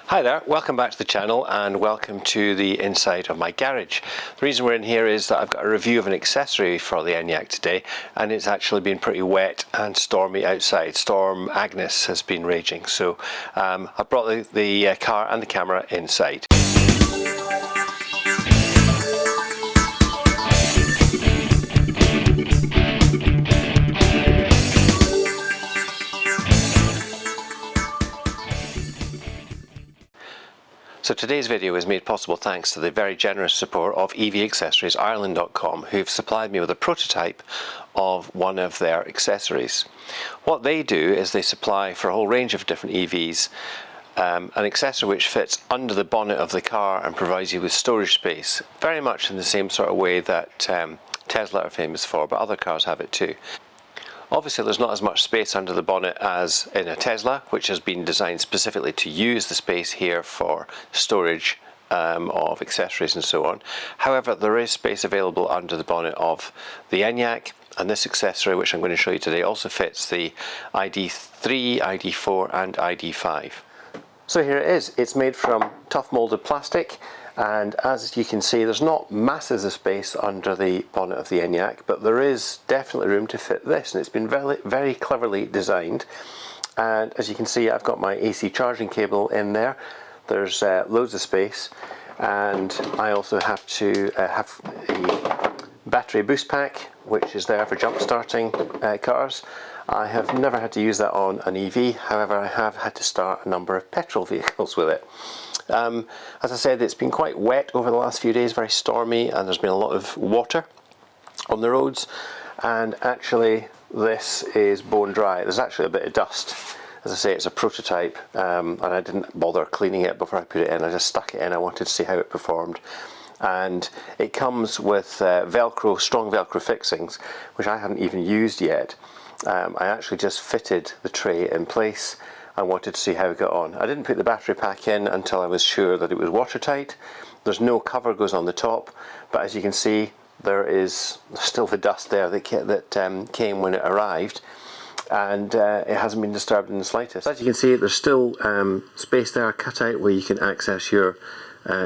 Hi there, welcome back to the channel and welcome to the inside of my garage. The reason we're in here is that I've got a review of an accessory for the Enyaq today, and it's actually been pretty wet and stormy outside. Storm Agnes has been raging, so I've brought the car and the camera inside. So today's video is made possible thanks to the very generous support of evaccessoriesireland.com, who've supplied me with a prototype of one of their accessories. What they do is they supply for a whole range of different EVs an accessory which fits under the bonnet of the car and provides you with storage space, very much in the same sort of way that Tesla are famous for, but other cars have it too. Obviously there's not as much space under the bonnet as in a Tesla, which has been designed specifically to use the space here for storage of accessories and so on. However, there is space available under the bonnet of the Enyaq, and this accessory, which I'm going to show you today, also fits the ID3, ID4 and ID5. So here it is. It's made from tough molded plastic, and as you can see there's not masses of space under the bonnet of the Enyaq, but there is definitely room to fit this, and it's been very cleverly designed. And as you can see, I've got my AC charging cable in there. There's loads of space, and I also have to have a battery boost pack which is there for jump starting cars. I have never had to use that on an EV, however I have had to start a number of petrol vehicles with it. As I said, it's been quite wet over the last few days, very stormy, and there's been a lot of water on the roads, and actually this is bone dry. There's actually a bit of dust. As I say, it's a prototype, and I didn't bother cleaning it before I put it in. I just stuck it in. I wanted to see how it performed. And it comes with Velcro, strong Velcro fixings, which I haven't even used yet. I actually just fitted the tray in place. I wanted to see how it got on. I didn't put the battery pack in until I was sure that it was watertight. There's no cover goes on the top, but as you can see, there is still the dust there that came when it arrived, and it hasn't been disturbed in the slightest. As you can see, there's still space there cut out where you can access your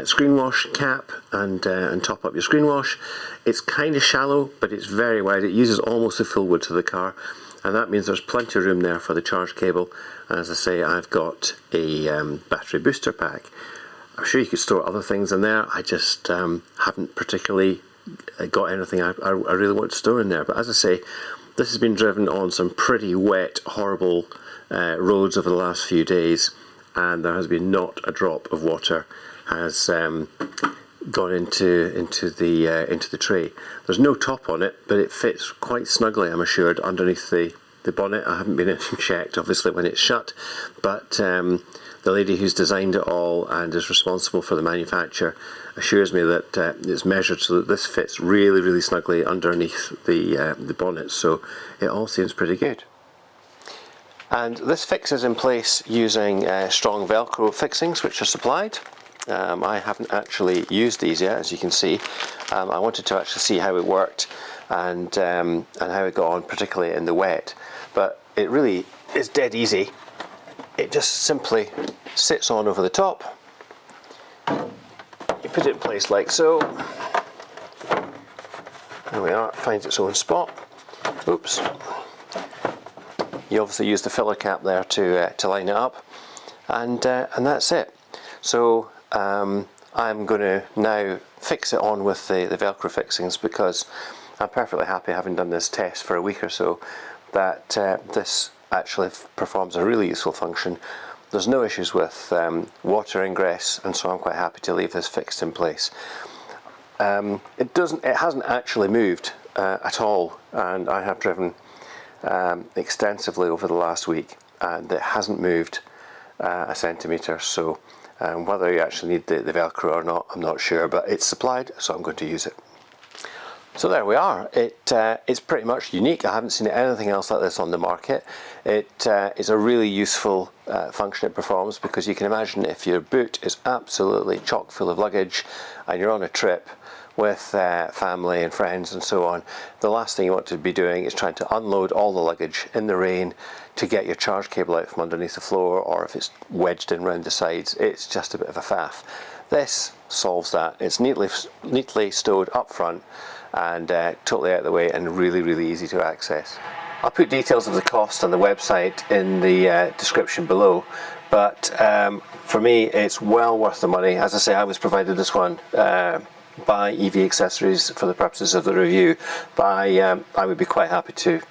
screen wash cap and top up your screen wash. It's kind of shallow, but it's very wide. It uses almost the full width of the car, and that means there's plenty of room there for the charge cable. And as I say, I've got a battery booster pack. I'm sure you could store other things in there. I just haven't particularly got anything I really want to store in there. But as I say, this has been driven on some pretty wet, horrible roads over the last few days, and there has been not a drop of water has gone into the tray. There's no top on it, but it fits quite snugly, I'm assured, underneath the bonnet. I haven't been in and checked, obviously, when it's shut, but the lady who's designed it all and is responsible for the manufacture assures me that it's measured so that this fits really snugly underneath the bonnet, so it all seems pretty good. And this fix is in place using strong Velcro fixings which are supplied. I haven't actually used these yet, as you can see. I wanted to actually see how it worked and how it got on, particularly in the wet. But it really is dead easy. It just simply sits on over the top. You put it in place like so. There we are, it finds its own spot. Oops. You obviously use the filler cap there to line it up, and that's it. So I'm going to now fix it on with the Velcro fixings, because I'm perfectly happy, having done this test for a week or so, that this actually performs a really useful function. There's no issues with water ingress, and so I'm quite happy to leave this fixed in place. It hasn't actually moved at all, and I have driven extensively over the last week, and it hasn't moved a centimetre. So whether you actually need the Velcro or not, I'm not sure, but it's supplied, so I'm going to use it. So there we are. It's pretty much unique. I haven't seen anything else like this on the market. It is a really useful function it performs, because you can imagine if your boot is absolutely chock full of luggage and you're on a trip, with family and friends and so on, the last thing you want to be doing is trying to unload all the luggage in the rain to get your charge cable out from underneath the floor, or if it's wedged in round the sides, it's just a bit of a faff. This solves that. It's neatly stowed up front and totally out of the way and really easy to access. I'll put details of the cost on the website in the description below, but for me it's well worth the money. As I say, I was provided this one by EV Accessories for the purposes of the review, but I would be quite happy to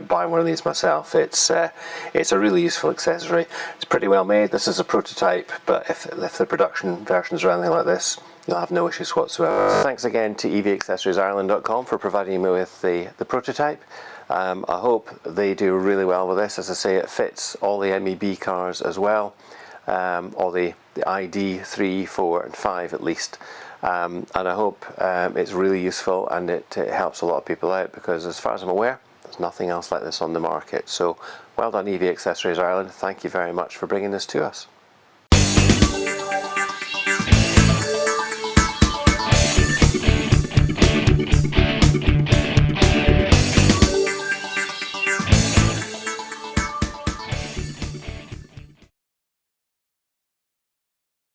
buy one of these myself. It's a really useful accessory. It's pretty well made. This is a prototype, but if the production versions are anything like this, you'll have no issues whatsoever. So thanks again to evaccessoriesireland.com for providing me with the prototype. I hope they do really well with this. As I say, it fits all the MEB cars as well, all the ID 3, 4 and 5 at least. And I hope it's really useful, and it helps a lot of people out, because as far as I'm aware, there's nothing else like this on the market. So well done EV Accessories Ireland, thank you very much for bringing this to us.